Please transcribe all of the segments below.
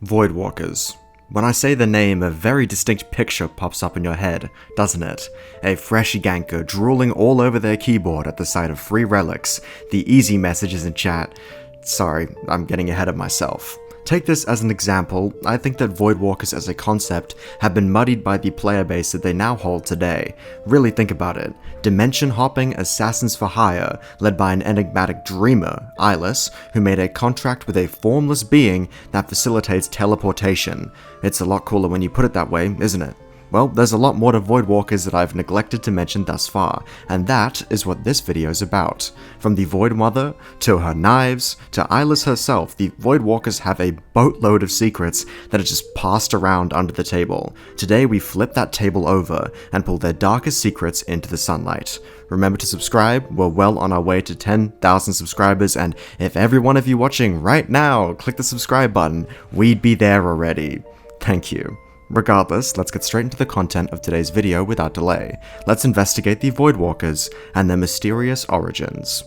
Voidwalkers. When I say the name, a very distinct picture pops up in your head, doesn't it? A freshy ganker drooling all over their keyboard at the sight of free relics, the easy messages in chat. Sorry, I'm getting ahead of myself. Take this as an example. I think that Voidwalkers as a concept have been muddied by the player base that they now hold today. Really think about it. Dimension hopping assassins for hire, led by an enigmatic dreamer, Eylis, who made a contract with a formless being that facilitates teleportation. It's a lot cooler when you put it that way, isn't it? Well, there's a lot more to Voidwalkers that I've neglected to mention thus far, and that is what this video is about. From the Voidmother, to her knives, to Eylis herself, the Voidwalkers have a boatload of secrets that are just passed around under the table. Today we flip that table over and pull their darkest secrets into the sunlight. Remember to subscribe, we're well on our way to 10,000 subscribers, and if every one of you watching right now click the subscribe button, we'd be there already. Thank you. Regardless, let's get straight into the content of today's video without delay. Let's investigate the Voidwalkers and their mysterious origins.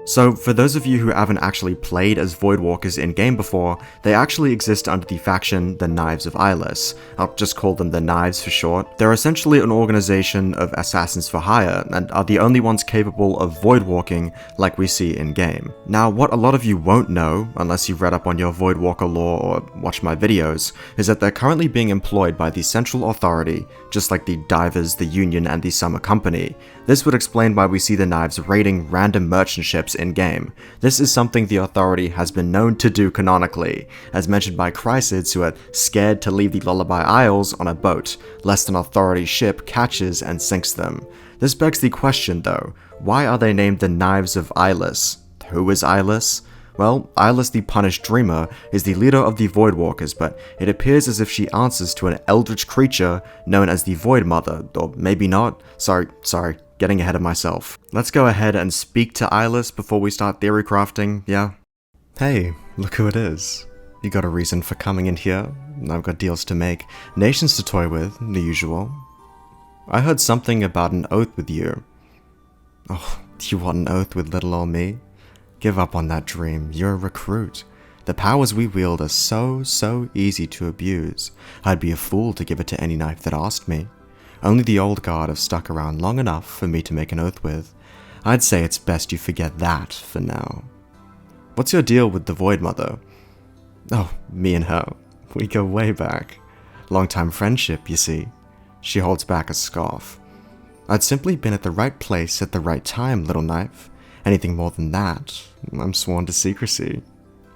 So, for those of you who haven't actually played as Voidwalkers in-game before, they actually exist under the faction the Knives of Eylis. I'll just call them the Knives for short. They're essentially an organization of assassins for hire, and are the only ones capable of voidwalking like we see in-game. Now, what a lot of you won't know, unless you've read up on your Voidwalker lore or watched my videos, is that they're currently being employed by the Central Authority, just like the Divers, the Union, and the Summer Company. This would explain why we see the Knives raiding random merchant ships in-game. This is something the Authority has been known to do canonically, as mentioned by Chrysids, who are scared to leave the Lullaby Isles on a boat, lest an Authority ship catches and sinks them. This begs the question though, why are they named the Knives of Eylis? Who is Eylis? Well, Eylis the Punished Dreamer is the leader of the Voidwalkers, but it appears as if she answers to an eldritch creature known as the Voidmother, or maybe not. Sorry, getting ahead of myself. Let's go ahead and speak to Eylis before we start theory crafting, yeah? Hey, look who it is. You got a reason for coming in here? I've got deals to make, nations to toy with, the usual. I heard something about an oath with you. Oh, you want an oath with little old me? Give up on that dream, you're a recruit. The powers we wield are so easy to abuse. I'd be a fool to give it to any knife that asked me. Only the old guard have stuck around long enough for me to make an oath with. I'd say it's best you forget that for now. What's your deal with the Voidmother? Oh, me and her. We go way back. Long-time friendship, you see. She holds back a scoff. I'd simply been at the right place at the right time, little knife. Anything more than that, I'm sworn to secrecy.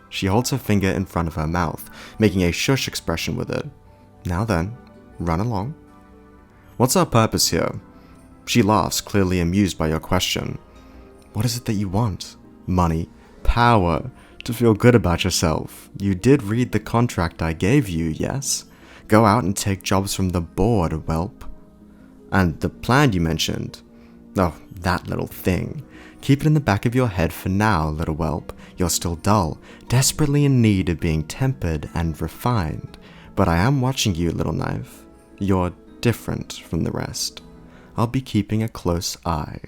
She holds her finger in front of her mouth, making a shush expression with it. Now then, run along. What's our purpose here? She laughs, clearly amused by your question. What is it that you want? Money? Power? To feel good about yourself? You did read the contract I gave you, yes? Go out and take jobs from the board, whelp. And the plan you mentioned? Oh, that little thing. Keep it in the back of your head for now, little whelp. You're still dull, desperately in need of being tempered and refined. But I am watching you, little knife. You're different from the rest. I'll be keeping a close eye.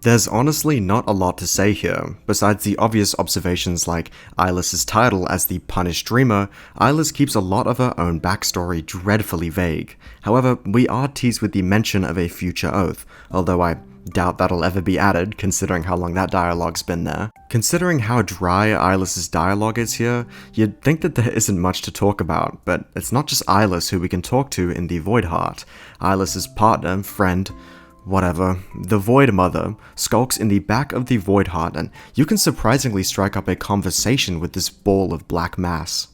There's honestly not a lot to say here, besides the obvious observations like Eylis' title as the Punished Dreamer. Eylis keeps a lot of her own backstory dreadfully vague. However, we are teased with the mention of a future oath, although I doubt that'll ever be added, considering how long that dialogue's been there. Considering how dry Eylis' dialogue is here, you'd think that there isn't much to talk about, but it's not just Eylis who we can talk to in the Voidheart. Eylis' partner, friend, whatever, the Voidmother, skulks in the back of the Voidheart, and you can surprisingly strike up a conversation with this ball of black mass.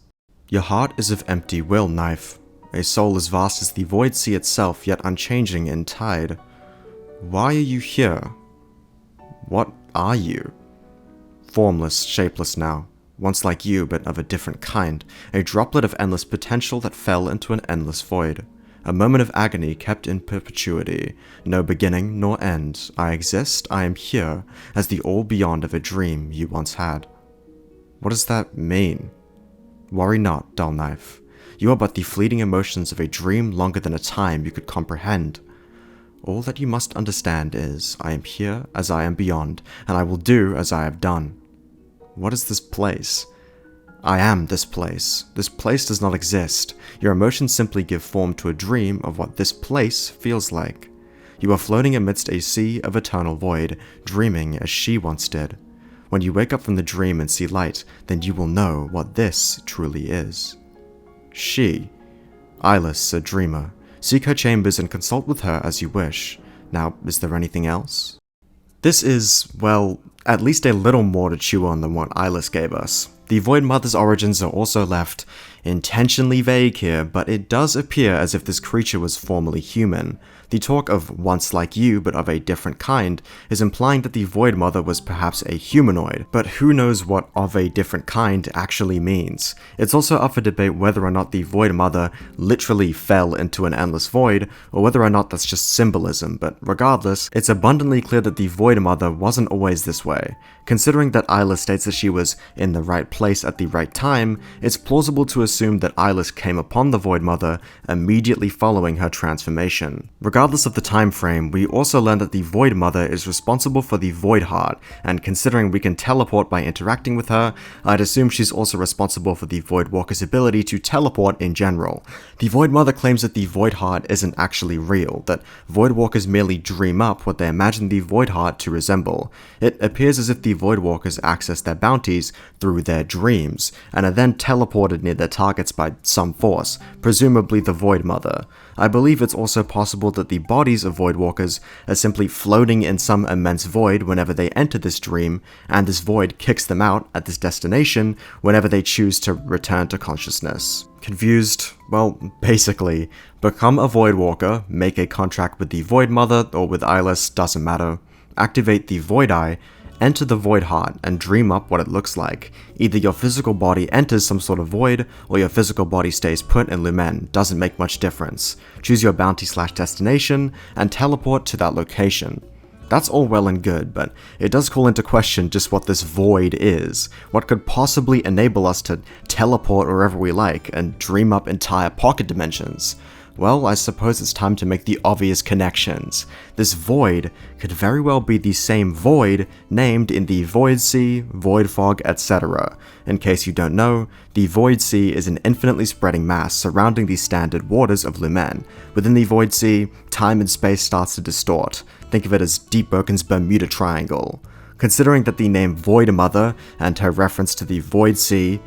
Your heart is of empty will, knife. A soul as vast as the void sea itself, yet unchanging in tide. Why are you here? What are you? Formless, shapeless now. Once like you, but of a different kind. A droplet of endless potential that fell into an endless void. A moment of agony kept in perpetuity. No beginning nor end. I exist, I am here, as the all-beyond of a dream you once had. What does that mean? Worry not, dull knife. You are but the fleeting emotions of a dream longer than a time you could comprehend. All that you must understand is, I am here as I am beyond, and I will do as I have done. What is this place? I am this place. This place does not exist. Your emotions simply give form to a dream of what this place feels like. You are floating amidst a sea of eternal void, dreaming as she once did. When you wake up from the dream and see light, then you will know what this truly is. She. Eylis, a dreamer. Seek her chambers and consult with her as you wish. Now, is there anything else? This is, well, at least a little more to chew on than what Eylis gave us. The Voidmother's origins are also left intentionally vague here, but it does appear as if this creature was formerly human. The talk of once like you, but of a different kind, is implying that the Voidmother was perhaps a humanoid, but who knows what of a different kind actually means. It's also up for debate whether or not the Voidmother literally fell into an endless void, or whether or not that's just symbolism, but regardless, it's abundantly clear that the Voidmother wasn't always this way. Considering that Eylis states that she was in the right place at the right time, it's plausible to assume that Eylis came upon the Voidmother immediately following her transformation. Regardless of the time frame, we also learn that the Voidmother is responsible for the Void Heart, and considering we can teleport by interacting with her, I'd assume she's also responsible for the Voidwalker's ability to teleport in general. The Voidmother claims that the Void Heart isn't actually real, that Voidwalkers merely dream up what they imagine the Void Heart to resemble. It appears as if the Voidwalkers access their bounties through their dreams, and are then teleported near their targets by some force, presumably the Voidmother. I believe it's also possible that the bodies of Voidwalkers are simply floating in some immense void whenever they enter this dream, and this void kicks them out at this destination whenever they choose to return to consciousness. Confused? Well, basically, become a Voidwalker, make a contract with the Voidmother or with Eylis, doesn't matter, activate the Void Eye, enter the Void Heart, and dream up what it looks like. Either your physical body enters some sort of void, or your physical body stays put in Lumen, doesn't make much difference. Choose your bounty/destination, and teleport to that location. That's all well and good, but it does call into question just what this void is. What could possibly enable us to teleport wherever we like, and dream up entire pocket dimensions? Well, I suppose it's time to make the obvious connections. This void could very well be the same void named in the Void Sea, Void Fog, etc. In case you don't know, the Void Sea is an infinitely spreading mass surrounding the standard waters of Lumen. Within the Void Sea, time and space starts to distort. Think of it as Deepwoken's Bermuda Triangle. Considering that the name Voidmother and her reference to the Void Sea,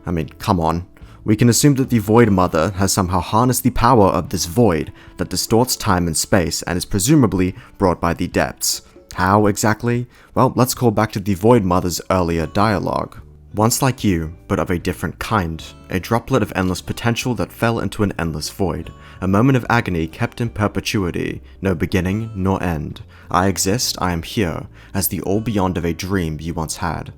I mean, come on. We can assume that the Voidmother has somehow harnessed the power of this void that distorts time and space and is presumably brought by the depths. How exactly? Well, let's call back to the Voidmother's earlier dialogue. Once like you, but of a different kind, a droplet of endless potential that fell into an endless void, a moment of agony kept in perpetuity, no beginning nor end. I exist, I am here, as the all beyond of a dream you once had.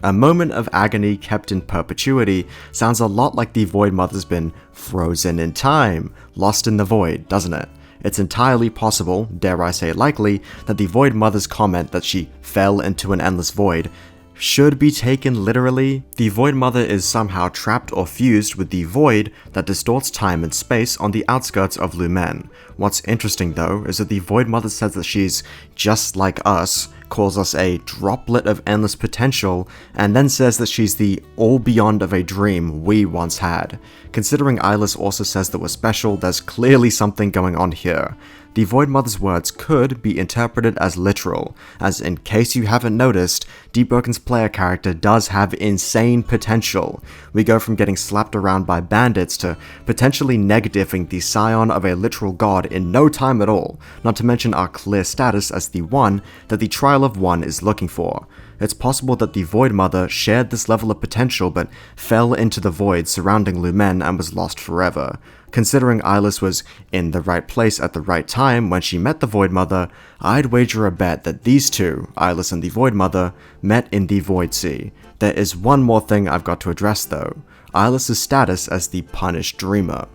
A moment of agony kept in perpetuity sounds a lot like the Voidmother's been frozen in time, lost in the void, doesn't it? It's entirely possible, dare I say likely, that the Voidmother's comment that she fell into an endless void should be taken literally. The Voidmother is somehow trapped or fused with the void that distorts time and space on the outskirts of Lumen. What's interesting though is that the Voidmother says that she's just like us, calls us a droplet of endless potential, and then says that she's the all beyond of a dream we once had. Considering Eylis also says that we're special, there's clearly something going on here. The Voidmother's words could be interpreted as literal, as in case you haven't noticed, Deepwoken's player character does have insane potential. We go from getting slapped around by bandits to potentially negativing the scion of a literal god in no time at all, not to mention our clear status as the one that the Trial of One is looking for. It's possible that the Voidmother shared this level of potential but fell into the void surrounding Lumen and was lost forever. Considering Eylis was in the right place at the right time when she met the Voidmother, I'd wager a bet that these two, Eylis and the Voidmother, met in the Void Sea. There is one more thing I've got to address though, Eylis' status as the punished dreamer.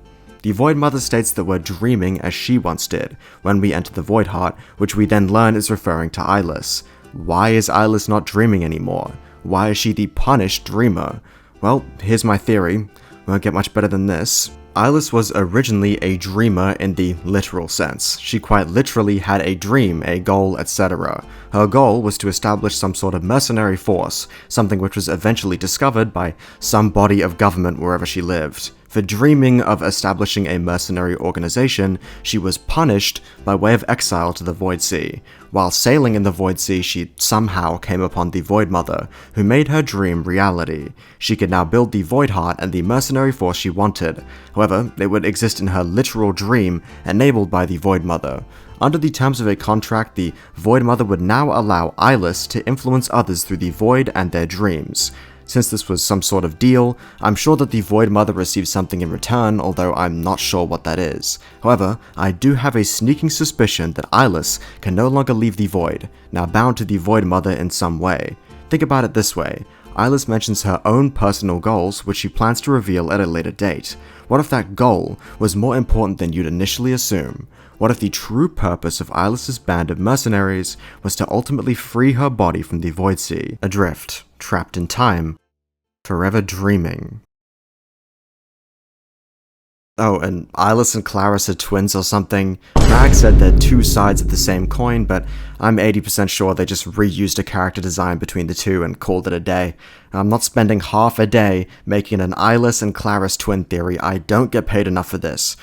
The Voidmother states that we're dreaming as she once did, when we enter the Void Heart, which we then learn is referring to Eylis. Why is Eylis not dreaming anymore? Why is she the punished dreamer? Well, here's my theory. Won't get much better than this. Eylis was originally a dreamer in the literal sense. She quite literally had a dream, a goal, etc. Her goal was to establish some sort of mercenary force, something which was eventually discovered by some body of government wherever she lived. For dreaming of establishing a mercenary organization, she was punished by way of exile to the Void Sea. While sailing in the Void Sea, she somehow came upon the Voidmother, who made her dream reality. She could now build the Void Heart and the mercenary force she wanted. However, it would exist in her literal dream, enabled by the Voidmother. Under the terms of a contract, the Voidmother would now allow Eylis to influence others through the Void and their dreams. Since this was some sort of deal, I'm sure that the Voidmother received something in return, although I'm not sure what that is. However, I do have a sneaking suspicion that Eylis can no longer leave the Void, now bound to the Voidmother in some way. Think about it this way. Eylis mentions her own personal goals, which she plans to reveal at a later date. What if that goal was more important than you'd initially assume? What if the true purpose of Eylis' band of mercenaries was to ultimately free her body from the Void Sea, adrift, trapped in time, forever dreaming? Oh, and Eylis and Claris are twins or something. Rag said they're two sides of the same coin, but I'm 80% sure they just reused a character design between the two and called it a day. I'm not spending half a day making an Eylis and Claris twin theory. I don't get paid enough for this.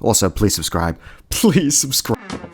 Also, please subscribe. Please subscribe.